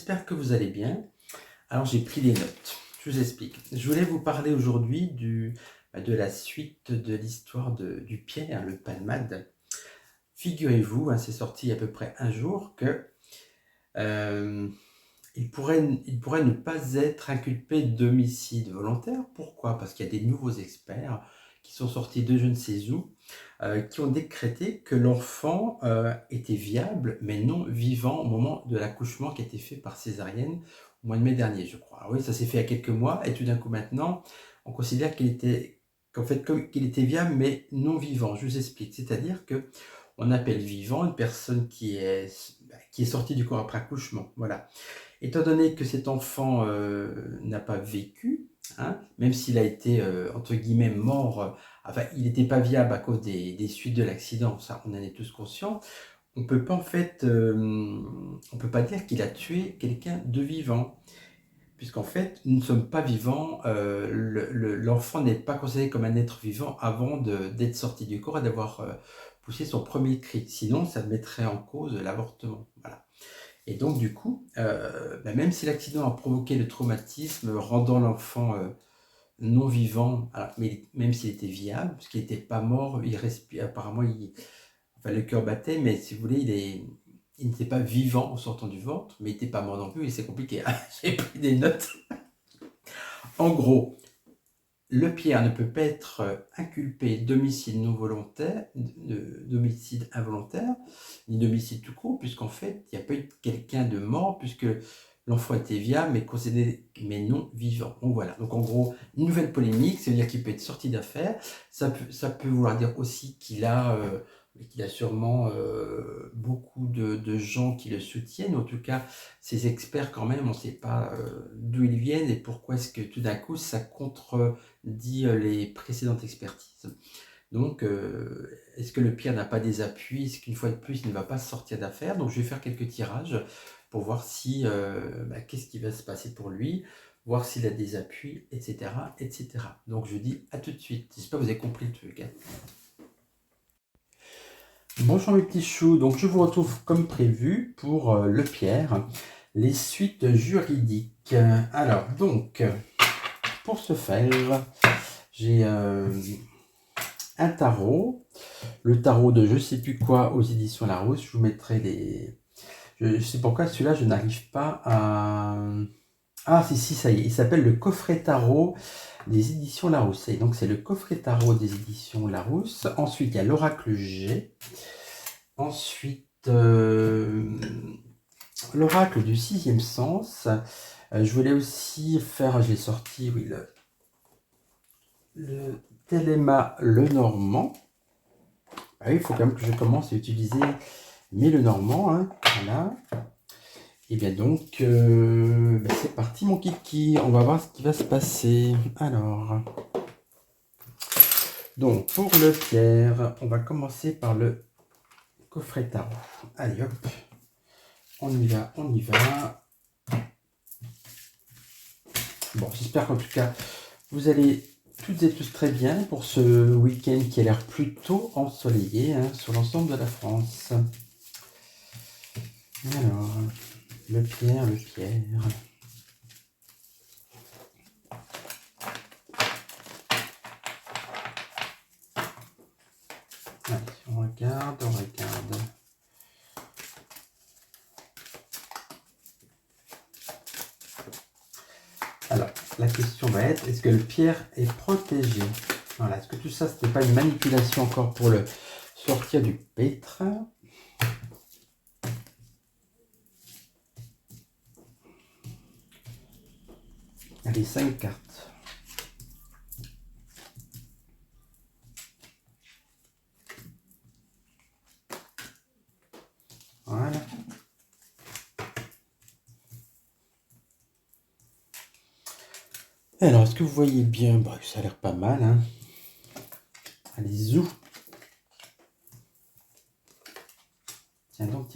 j'espère que vous allez bien. Alors j'ai pris des notes, je vous explique. Je voulais vous parler aujourd'hui de la suite de l'histoire du Pierre, le palmade. Figurez-vous, c'est sorti il y a à peu près un jour, que il pourrait ne pas être inculpé d'homicide volontaire. Pourquoi? Parce qu'il y a des nouveaux experts qui sont sortis de je ne sais où, qui ont décrété que l'enfant était viable, mais non vivant au moment de l'accouchement qui a été fait par césarienne au mois de mai dernier, je crois. Oui, ça s'est fait il y a quelques mois, et tout d'un coup maintenant, on considère qu'il était viable, mais non vivant. Je vous explique. C'est-à-dire que on appelle vivant une personne qui est sortie du corps après accouchement. Voilà. Étant donné que cet enfant n'a pas vécu, même s'il a été, entre guillemets, mort, enfin, il n'était pas viable à cause des suites de l'accident, ça, on en est tous conscients, on peut pas, en fait, on peut pas dire qu'il a tué quelqu'un de vivant, puisqu'en fait, nous ne sommes pas vivants, l'enfant n'est pas considéré comme un être vivant avant d'être sorti du corps et d'avoir poussé son premier cri, sinon ça mettrait en cause l'avortement. Voilà. Et donc, du coup, même si l'accident a provoqué le traumatisme, rendant l'enfant non vivant, mais même s'il était viable, parce qu'il n'était pas mort, il respirait, apparemment, enfin, le cœur battait, mais si vous voulez, il n'était pas vivant en sortant du ventre, mais il n'était pas mort non plus, et c'est compliqué. J'ai pris des notes. En gros, le Pierre ne peut pas être inculpé d'homicide non volontaire, d'homicide involontaire, ni d'homicide tout court, puisqu'en fait, il n'y a pas eu quelqu'un de mort, puisque l'enfant était viable, mais considéré, mais non vivant. Donc voilà. Donc en gros, une nouvelle polémique, c'est-à-dire qu'il peut être sorti d'affaire. Ça peut vouloir dire aussi qu'il a sûrement beaucoup de gens qui le soutiennent. En tout cas, ces experts, quand même, on ne sait pas d'où ils viennent et pourquoi est-ce que tout d'un coup, ça contredit les précédentes expertises. Donc, est-ce que le Pierre n'a pas des appuis? Est-ce qu'une fois de plus, il ne va pas sortir d'affaire? Donc, je vais faire quelques tirages pour voir si, qu'est-ce qui va se passer pour lui, voir s'il a des appuis, etc., etc. Donc, je dis à tout de suite. J'espère que vous avez compris le truc. Bonjour mes petits choux, donc je vous retrouve comme prévu pour le Pierre, les suites juridiques. Alors, donc, pour ce faire, j'ai un tarot, le tarot de je sais plus quoi aux éditions Larousse. Je vous mettrai les... Je sais pourquoi celui-là je n'arrive pas à... Ah si, ça y est, il s'appelle le coffret tarot des éditions Larousse. Et donc c'est le coffret tarot des éditions Larousse. Ensuite il y a l'oracle G. Ensuite l'oracle du sixième sens. Je voulais aussi faire, je l'ai sorti, oui, le Téléma Lenormand. Ah oui, il faut quand même que je commence à utiliser mes Lenormand, voilà. Et bien donc, c'est parti mon kiki, on va voir ce qui va se passer. Alors, donc pour le Pierre, on va commencer par le coffret tarot. Allez hop, on y va, on y va. Bon, j'espère qu'en tout cas, vous allez toutes et tous très bien pour ce week-end qui a l'air plutôt ensoleillé sur l'ensemble de la France. Alors, le Pierre. Allez, on regarde. Alors, la question va être, est-ce que le Pierre est protégé? Voilà, est-ce que tout ça, c'était pas une manipulation encore pour le sortir du pétrin? Allez, 5 cartes. Voilà. Alors, est-ce que vous voyez bien? Bah, ça a l'air pas mal, Allez, zou. Tiens donc.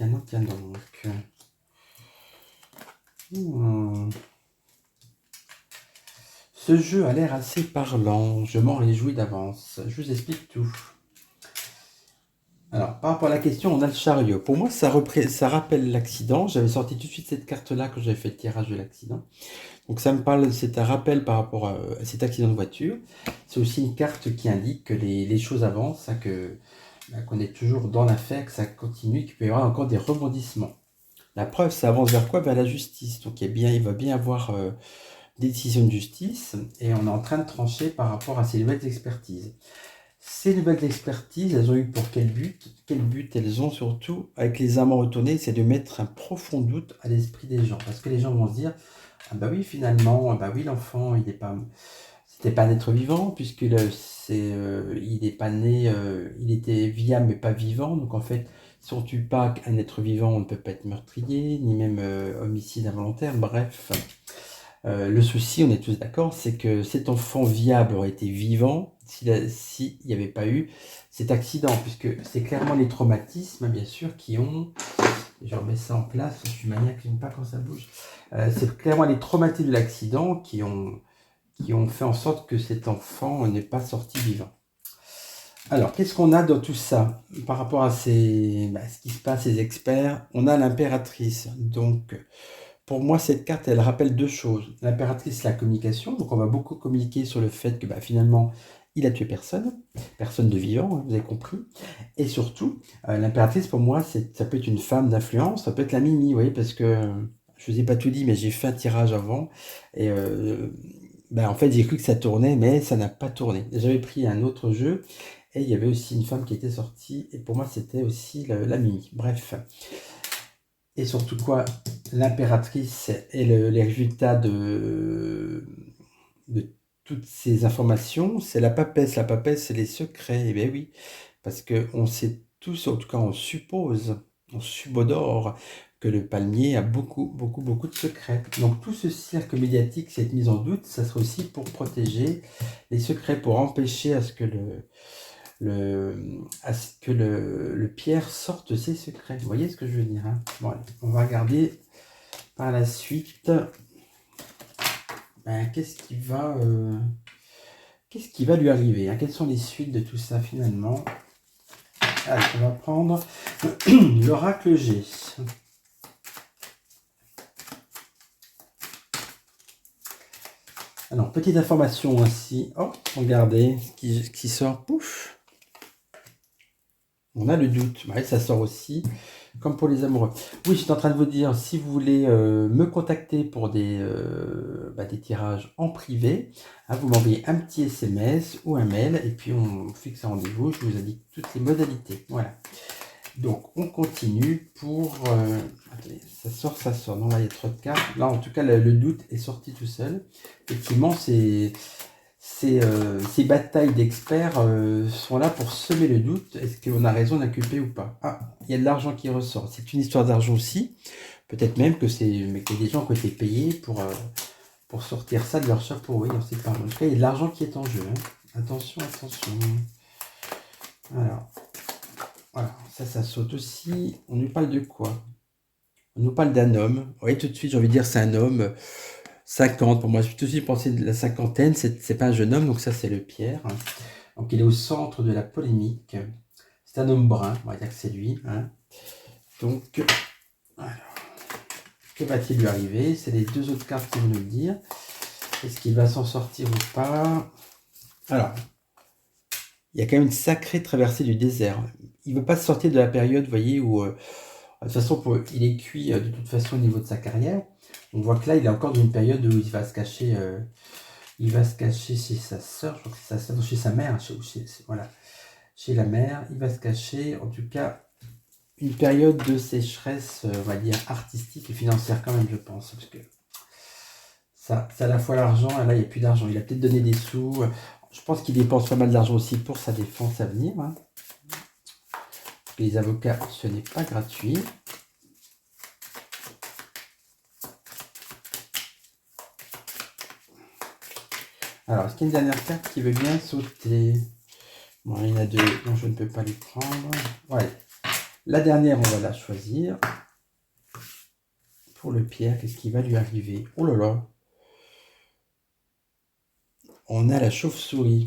Ce jeu a l'air assez parlant. Je m'en réjouis d'avance. Je vous explique tout. Alors, par rapport à la question, on a le chariot. Pour moi, ça rappelle l'accident. J'avais sorti tout de suite cette carte-là quand j'avais fait le tirage de l'accident. Donc ça me parle, c'est un rappel par rapport à cet accident de voiture. C'est aussi une carte qui indique que les choses avancent, hein, qu'on est toujours dans l'affaire, que ça continue, qu'il peut y avoir encore des rebondissements. La preuve, ça avance vers quoi? Vers la justice. Donc il va bien y avoir des décisions de justice et on est en train de trancher par rapport à ces nouvelles expertises. Ces nouvelles expertises, elles ont eu pour quel but? Quel but elles ont surtout, avec les amants retournés, c'est de mettre un profond doute à l'esprit des gens. Parce que les gens vont se dire, ah bah oui, finalement, ah bah oui, l'enfant, c'était pas un être vivant, il n'est pas né, il était viable mais pas vivant. Donc en fait, si on tue pas un être vivant, on ne peut pas être meurtrier, ni même homicide involontaire. Bref, le souci, on est tous d'accord, c'est que cet enfant viable aurait été vivant s'il n'y avait pas eu cet accident, puisque c'est clairement les traumatismes, bien sûr, qui ont... Je remets ça en place, je suis maniaque, j'aime pas quand ça bouge. C'est clairement les traumatismes de l'accident qui ont fait en sorte que cet enfant n'est pas sorti vivant. Alors, qu'est-ce qu'on a dans tout ça par rapport à ce qui se passe, ces experts? On a l'impératrice. Donc, pour moi, cette carte, elle rappelle deux choses. L'impératrice, c'est la communication. Donc, on va beaucoup communiquer sur le fait que finalement, il a tué personne, personne de vivant, hein, vous avez compris. Et surtout, l'impératrice, pour moi, ça peut être une femme d'influence, ça peut être la Mimi, vous voyez, parce que je ne vous ai pas tout dit, mais j'ai fait un tirage avant. Et en fait, j'ai cru que ça tournait, mais ça n'a pas tourné. J'avais pris un autre jeu et il y avait aussi une femme qui était sortie. Et pour moi, c'était aussi la Mimi. Bref. Et surtout quoi, l'impératrice et les résultats de toutes ces informations, c'est la papesse. La papesse, c'est les secrets. Eh bien oui, parce qu'on sait tous, en tout cas on suppose, on subodore que le palmier a beaucoup, beaucoup, beaucoup de secrets. Donc tout ce cirque médiatique, cette mise en doute, ça serait aussi pour protéger les secrets, pour empêcher à ce que le Pierre sorte ses secrets. Vous voyez ce que je veux dire, hein? Bon, allez, on va regarder par la suite. Qu'est-ce qui va lui arriver, hein? Quelles sont les suites de tout ça finalement? Allez, on va prendre l'oracle G. Alors, petite information aussi. Oh, regardez ce qui sort. Pouf! On a le doute. Ouais, ça sort aussi, comme pour les amoureux. Oui, j'étais en train de vous dire, si vous voulez me contacter pour des tirages en privé, hein, vous m'envoyez un petit SMS ou un mail, et puis on fixe un rendez-vous. Je vous indique toutes les modalités. Voilà. Donc, on continue pour... attendez, ça sort. Non, là, il y a trop de cartes. Là, en tout cas, le doute est sorti tout seul. Effectivement, ces batailles d'experts sont là pour semer le doute. Est-ce qu'on a raison d'inculper ou pas? Ah, il y a de l'argent qui ressort. C'est une histoire d'argent aussi. Peut-être même que qu'il y a des gens qui ont été payés pour sortir ça de leur chapeau. Oui, on ne sait pas. En tout cas, il y a de l'argent qui est en jeu, hein. Attention, attention. Alors, voilà, ça saute aussi. On nous parle de quoi? On nous parle d'un homme. Vous voyez, tout de suite, j'ai envie de dire c'est un homme. 50, pour moi, je suis tout de suite pensé de la cinquantaine, c'est pas un jeune homme, donc ça c'est le Pierre. Donc il est au centre de la polémique. C'est un homme brun, on va dire que c'est lui, hein. Donc, alors, que va-t-il lui arriver? C'est les deux autres cartes qui vont nous le dire. Est-ce qu'il va s'en sortir ou pas? Alors, il y a quand même une sacrée traversée du désert. Il ne veut pas se sortir de la période, vous voyez, où de toute façon, il est cuit de toute façon au niveau de sa carrière. On voit que là, il est encore dans une période où il va se cacher. Il va se cacher chez sa sœur, je crois que c'est sa sœur, chez sa mère, chez la mère. Il va se cacher, en tout cas, une période de sécheresse, on va dire, artistique et financière quand même, je pense. Parce que ça, c'est à la fois l'argent, et là, il n'y a plus d'argent. Il a peut-être donné des sous. Je pense qu'il dépense pas mal d'argent aussi pour sa défense à venir, hein. Les avocats, ce n'est pas gratuit. Alors, est-ce qu'il y a une dernière carte qui veut bien sauter? Bon, il y en a deux, donc je ne peux pas les prendre. Ouais. La dernière, on va la choisir. Pour le Pierre, qu'est-ce qui va lui arriver? Oh là là! On a la chauve-souris.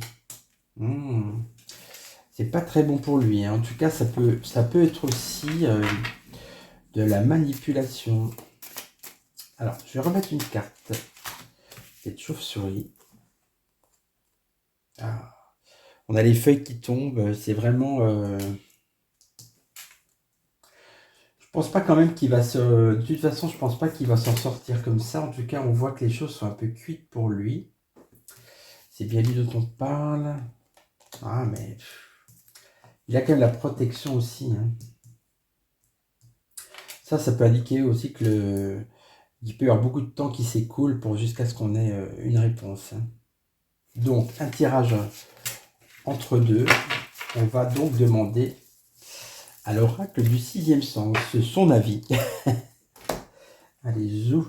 c'est pas très bon pour lui, hein. En tout cas, ça peut être aussi de la manipulation. Alors, je vais remettre une carte. Cette chauve-souris. Ah. On a les feuilles qui tombent. C'est vraiment... Je pense pas quand même qu'il va se... De toute façon, je pense pas qu'il va s'en sortir comme ça. En tout cas, on voit que les choses sont un peu cuites pour lui. C'est bien lui dont on parle. Ah, mais... Il a quand même la protection aussi, hein. Ça peut indiquer aussi que il peut y avoir beaucoup de temps qui s'écoule pour jusqu'à ce qu'on ait une réponse, hein. Donc, un tirage entre deux. On va donc demander à l'oracle du sixième sens son avis. Allez, zou.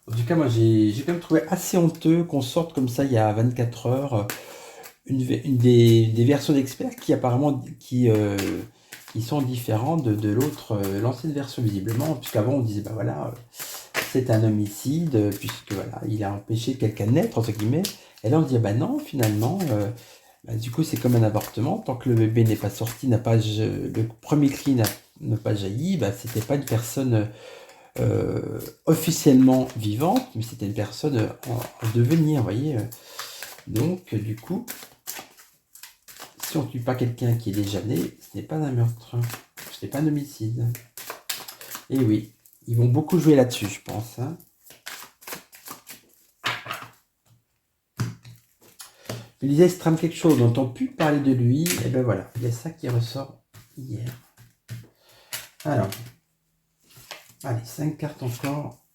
En tout cas, moi, j'ai quand même trouvé assez honteux qu'on sorte comme ça il y a 24 heures une des versions d'experts qui apparemment qui sont différentes de l'autre, l'ancienne version visiblement, puisqu'avant on disait bah voilà, c'est un homicide, puisque voilà, il a empêché quelqu'un de naître, entre guillemets, et là on dit bah non, finalement, bah, du coup c'est comme un avortement, tant que le bébé n'est pas sorti, le premier cri n'a pas jailli, bah c'était pas une personne officiellement vivante, mais c'était une personne en devenir, vous voyez. Donc du coup, si on ne tue pas quelqu'un qui est déjà né, ce n'est pas un meurtre, ce n'est pas un homicide. Et oui, ils vont beaucoup jouer là-dessus, je pense, hein. Lisez se trame quelque chose, on n'entend plus parler de lui, et ben voilà, il y a ça qui ressort hier. Alors, allez, 5 cartes encore.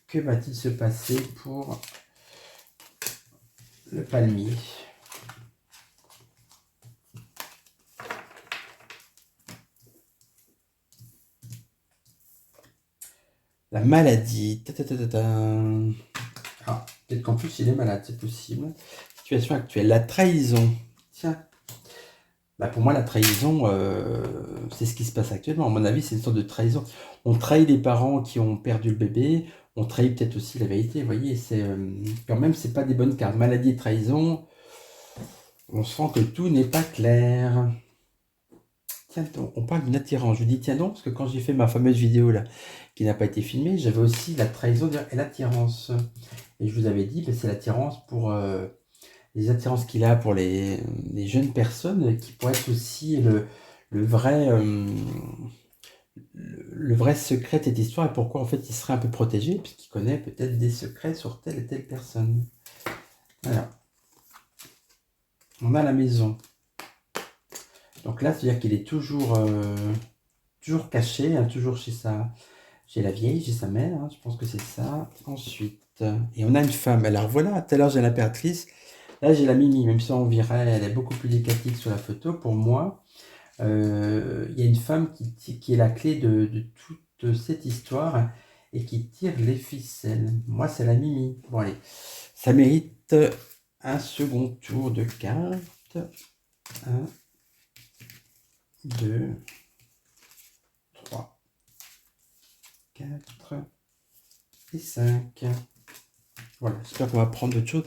Que va-t-il se passer pour le palmier ? La maladie. Ah, peut-être qu'en plus il est malade, c'est possible. Situation actuelle. La trahison. Tiens. Bah pour moi, la trahison, c'est ce qui se passe actuellement. À mon avis, c'est une sorte de trahison. On trahit les parents qui ont perdu le bébé. On trahit peut-être aussi la vérité. Vous voyez, c'est quand même, c'est pas des bonnes cartes. Maladie et trahison. On sent que tout n'est pas clair. Tiens, on parle d'une attirance. Je vous dis tiens donc, parce que quand j'ai fait ma fameuse vidéo là, qui n'a pas été filmée, j'avais aussi la trahison et l'attirance. Et je vous avais dit, ben, c'est l'attirance pour les attirances qu'il a pour les jeunes personnes, qui pourraient être aussi le vrai, le vrai secret de cette histoire, et pourquoi en fait il serait un peu protégé, puisqu'il connaît peut-être des secrets sur telle et telle personne. Voilà. On a la maison. Donc là, c'est-à-dire qu'il est toujours caché, hein, toujours chez la vieille, chez sa mère, hein, je pense que c'est ça. Ensuite, et on a une femme. Alors voilà, tout à l'heure j'ai l'impératrice, là j'ai la Mimi, même si on dirait elle est beaucoup plus décatique sur la photo. Pour moi, il y a une femme qui est la clé de toute cette histoire et qui tire les ficelles. Moi, c'est la Mimi. Bon, allez, ça mérite un second tour de cartes. 1, 2, 3, 4 et 5. Voilà, j'espère qu'on va prendre d'autres choses.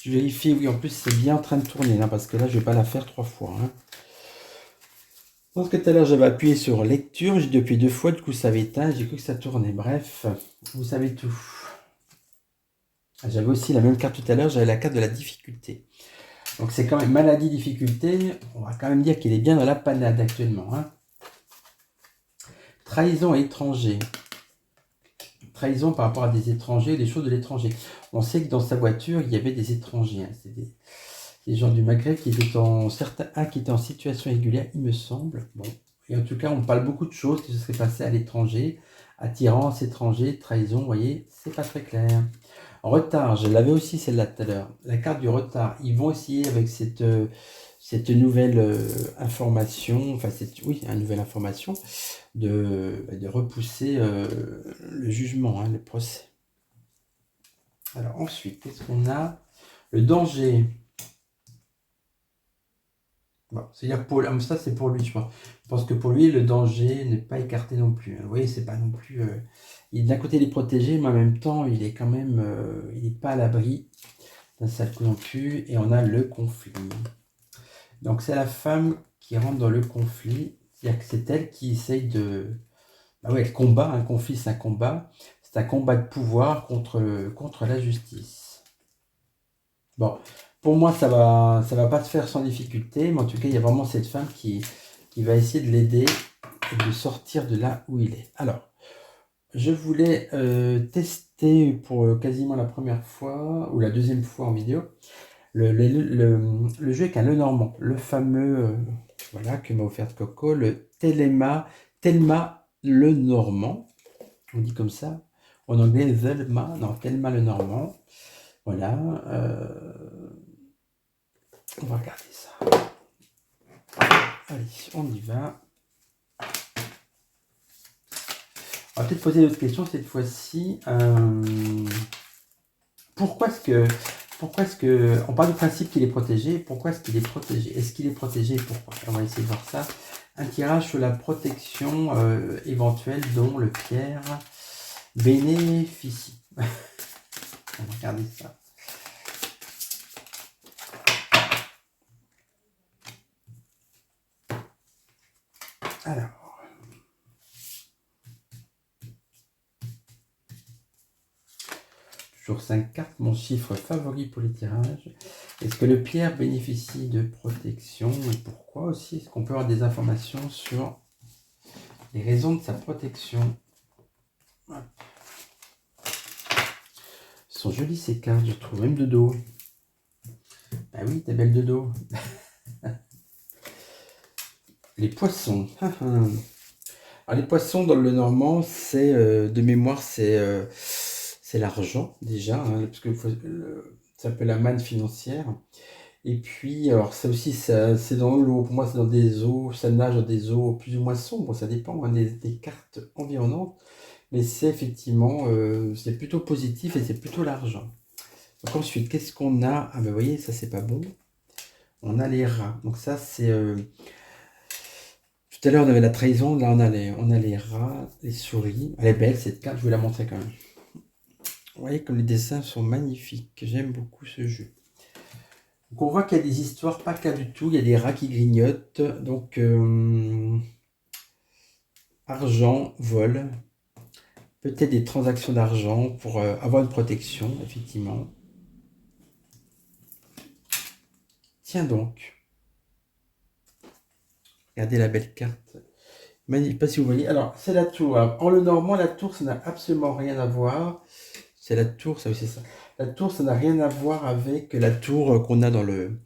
Je vérifie, oui, en plus c'est bien en train de tourner, là, parce que là, je ne vais pas la faire 3 fois, hein. Parce que tout à l'heure, j'avais appuyé sur lecture, j'ai depuis 2 fois, du coup ça avait éteint, j'ai cru que ça tournait. Bref, vous savez tout. J'avais aussi la même carte tout à l'heure, j'avais la carte de la difficulté. Donc c'est quand même maladie, difficulté, on va quand même dire qu'il est bien dans la panade actuellement, hein. Trahison à étranger. Trahison par rapport à des étrangers, des choses de l'étranger. On sait que dans sa voiture, il y avait des étrangers, hein. C'est des gens du Maghreb qui étaient qui étaient en situation régulière, il me semble. Bon. Et en tout cas, on parle beaucoup de choses qui se seraient passées à l'étranger. Attirance, étranger, trahison, vous voyez, c'est pas très clair. Retard, je l'avais aussi celle-là tout à l'heure. La carte du retard, ils vont essayer avec cette nouvelle information, enfin, une nouvelle information, de repousser le jugement, hein, le procès. Alors ensuite, qu'est-ce qu'on a? Le danger. Bon, c'est-à-dire ça c'est pour lui, je pense. Je pense que pour lui, le danger n'est pas écarté non plus, hein. Vous voyez, c'est pas non plus. D'un côté, il est protégé, mais en même temps, il est quand même, il n'est pas à l'abri d'un sale coup non plus. Et on a le conflit. Donc c'est la femme qui rentre dans le conflit. C'est-à-dire que c'est elle qui essaye de... Bah ouais, elle combat, un conflit c'est un combat. C'est un combat de pouvoir contre la justice. Bon, pour moi ça va pas se faire sans difficulté. Mais en tout cas, il y a vraiment cette femme qui va essayer de l'aider et de sortir de là où il est. Alors, je voulais tester pour quasiment la première fois ou la deuxième fois en vidéo le jeu avec un Lenormand, le fameux voilà, que m'a offert Coco, le Thelma Lenormand, on dit comme ça, en anglais Thelma, non, Thelma Lenormand, voilà, on va regarder ça. Allez, on y va. On va peut-être poser d'autres questions cette fois-ci. Pourquoi est-ce que on parle du principe qu'il est protégé? Pourquoi est-ce qu'il est protégé? Est-ce qu'il est protégé et pourquoi? On va essayer de voir ça. Un tirage sur la protection éventuelle dont le Pierre bénéficie. On va regarder ça. Alors. Toujours 5 cartes, mon chiffre favori pour les tirages. Est-ce que le Pierre bénéficie de protection et pourquoi aussi? Est-ce qu'on peut avoir des informations sur les raisons de sa protection? Sont jolies ces cartes, je trouve, même de dos. Ah oui, t'es belle de dos. Les poissons. Alors les poissons dans le normand, c'est de mémoire, c'est l'argent déjà, hein, parce que ça s'appelle la manne financière. Et puis, alors ça aussi, c'est dans l'eau. Pour moi, c'est dans des eaux, ça nage dans des eaux plus ou moins sombres. Ça dépend hein, des cartes environnantes. Mais c'est effectivement, c'est plutôt positif et c'est plutôt l'argent. Donc ensuite, qu'est-ce qu'on a? Ah ben vous voyez, ça c'est pas bon. On a les rats. Donc ça c'est... Tout à l'heure on avait la trahison, là on a les rats, les souris. Elle est belle cette carte, je vais la montrer quand même. Vous voyez comme les dessins sont magnifiques. J'aime beaucoup ce jeu. Donc on voit qu'il y a des histoires pas claires du tout. Il y a des rats qui grignotent. Donc argent, vol. Peut-être des transactions d'argent pour avoir une protection, effectivement. Tiens donc. Regardez la belle carte. Magnifique, je sais pas si vous voyez. Alors, c'est la tour. Alors, en le normand, la tour, ça n'a absolument rien à voir. C'est la tour, ça aussi, c'est ça. La tour, ça n'a rien à voir avec la tour qu'on a dans le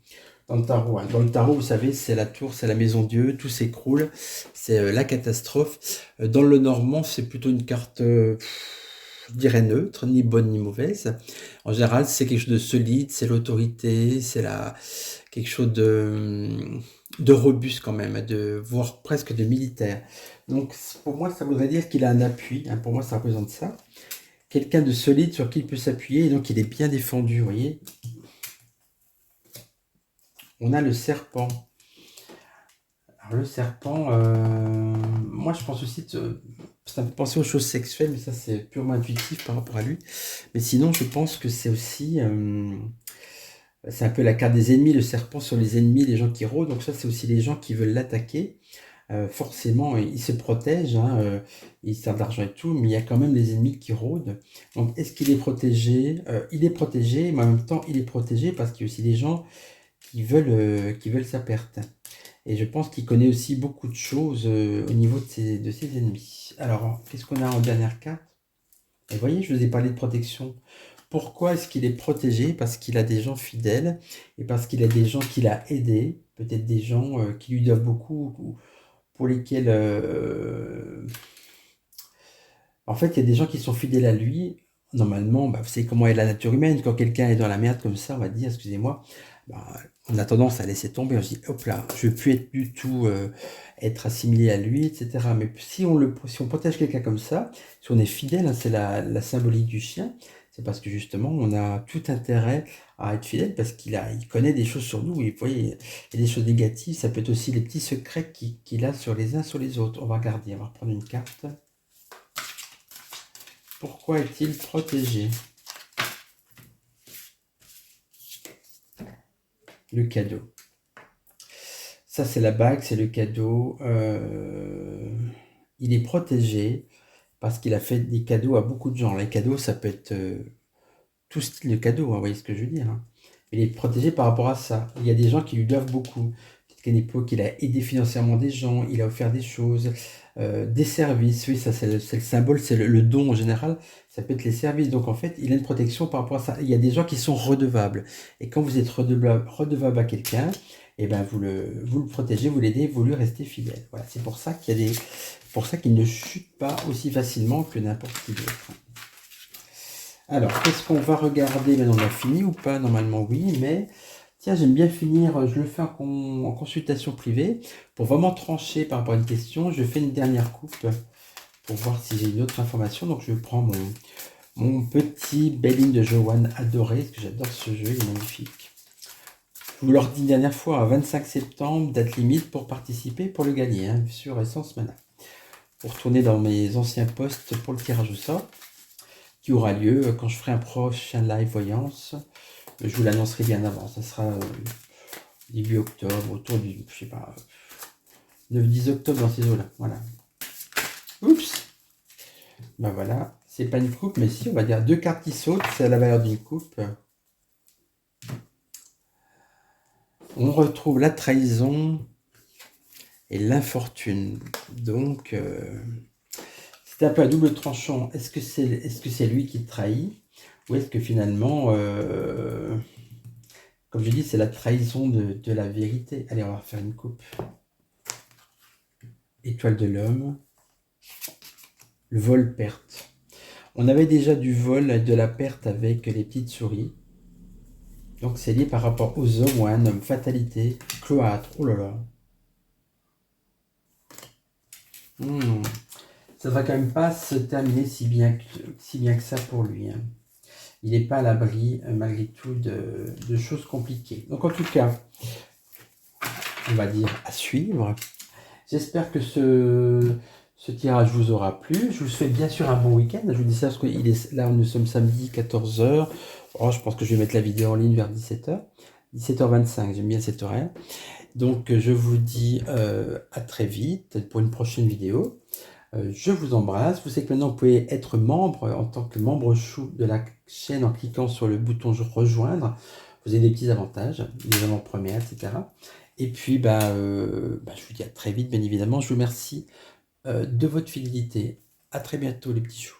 tarot. Hein. Dans le tarot, vous savez, c'est la tour, c'est la maison Dieu, tout s'écroule, c'est la catastrophe. Dans le normand, c'est plutôt une carte, je dirais neutre, ni bonne ni mauvaise. En général, c'est quelque chose de solide, c'est l'autorité, c'est quelque chose de robuste quand même, voire presque de militaire. Donc pour moi, ça voudrait dire qu'il a un appui. Hein, pour moi, ça représente ça. Quelqu'un de solide sur qui il peut s'appuyer, et donc il est bien défendu, vous voyez. On a le serpent. Alors le serpent, moi je pense aussi, ça me fait penser aux choses sexuelles, mais ça c'est purement intuitif par rapport à lui. Mais sinon, je pense que c'est aussi... c'est un peu la carte des ennemis, le serpent sur les ennemis, les gens qui rôdent. Donc ça, c'est aussi les gens qui veulent l'attaquer. Forcément, ils se protègent, hein, ils servent d'argent et tout, mais il y a quand même les ennemis qui rôdent. Donc est-ce qu'il est protégé? Il est protégé, mais en même temps, il est protégé parce qu'il y a aussi des gens qui veulent sa perte. Et je pense qu'il connaît aussi beaucoup de choses au niveau de ses ennemis. Alors, qu'est-ce qu'on a en dernière carte? Et vous voyez, je vous ai parlé de protection. Pourquoi est-ce qu'il est protégé? Parce qu'il a des gens fidèles et parce qu'il a des gens qu'il a aidés, peut-être des gens qui lui doivent beaucoup, ou pour lesquels... En fait, il y a des gens qui sont fidèles à lui. Normalement, bah, vous savez comment est la nature humaine. Quand quelqu'un est dans la merde comme ça, on va dire, excusez-moi, bah, on a tendance à laisser tomber. On se dit, hop là, je ne veux plus être du tout être assimilé à lui, etc. Mais si on protège quelqu'un comme ça, si on est fidèle, hein, c'est la symbolique du chien, c'est parce que justement, on a tout intérêt à être fidèle parce il connaît des choses sur nous. Et vous voyez, il y a des choses négatives. Ça peut être aussi les petits secrets qu'il a sur les uns sur les autres. On va regarder, on va reprendre une carte. Pourquoi est-il protégé? le cadeau. Ça, c'est la bague, c'est le cadeau. Il est protégé parce qu'il a fait des cadeaux à beaucoup de gens. Les cadeaux, ça peut être tout style de cadeau, hein, vous voyez ce que je veux dire, hein. Il est protégé par rapport à ça. Il y a des gens qui lui doivent beaucoup. Peut-être qu'à une époque, il a aidé financièrement des gens, il a offert des choses, des services. Oui, ça, c'est le symbole, c'est le don en général. Ça peut être les services. Donc, en fait, il a une protection par rapport à ça. Il y a des gens qui sont redevables. Et quand vous êtes redevable à quelqu'un, eh ben, vous le protégez, vous l'aidez, vous lui restez fidèle. Voilà, c'est pour ça pour ça qu'il ne chute pas aussi facilement que n'importe qui d'autre. Alors, qu'est-ce qu'on va regarder? Maintenant, on a fini ou pas? Normalement, oui, mais tiens, j'aime bien finir, je le fais en consultation privée. Pour vraiment trancher par rapport à une question, je fais une dernière coupe pour voir si j'ai une autre information. Donc, je prends mon petit Belling de Joanne adoré, parce que j'adore ce jeu, il est magnifique. Je vous le redis une dernière fois, 25 septembre, date limite pour participer, pour le gagner, hein, sur Essence Mana. Pour retourner dans mes anciens posts pour le tirage au sort, qui aura lieu quand je ferai un prochain live voyance. Je vous l'annoncerai bien avant. Ça sera début octobre, autour du, je sais pas, 9-10 octobre dans ces eaux-là. Voilà. Oups. Ben voilà. C'est pas une coupe, mais si, on va dire 2 cartes qui sautent, c'est à la valeur d'une coupe. On retrouve la trahison et l'infortune. Donc, c'est un peu à double tranchant. Est-ce que c'est lui qui trahit? Ou est-ce que finalement, comme je dis, c'est la trahison de la vérité? Allez, on va refaire une coupe. Étoile de l'homme. Le vol-perte. On avait déjà du vol et de la perte avec les petites souris. Donc c'est lié par rapport aux hommes ou à un homme. Fatalité, cloître. Oh là là. Ça va quand même pas se terminer si bien que ça pour lui, hein. Il n'est pas à l'abri, malgré tout, de choses compliquées. Donc en tout cas, on va dire à suivre. J'espère que ce tirage vous aura plu. Je vous souhaite bien sûr un bon week-end. Je vous dis ça parce que là, nous sommes samedi 14h. Oh, je pense que je vais mettre la vidéo en ligne vers 17h. 17h25, j'aime bien cet horaire. Donc je vous dis à très vite pour une prochaine vidéo. Je vous embrasse. Vous savez que maintenant vous pouvez être membre en tant que membre chou de la chaîne en cliquant sur le bouton rejoindre. Vous avez des petits avantages, des avant-premières, etc. Et puis je vous dis à très vite, bien évidemment. Je vous remercie de votre fidélité. À très bientôt les petits choux.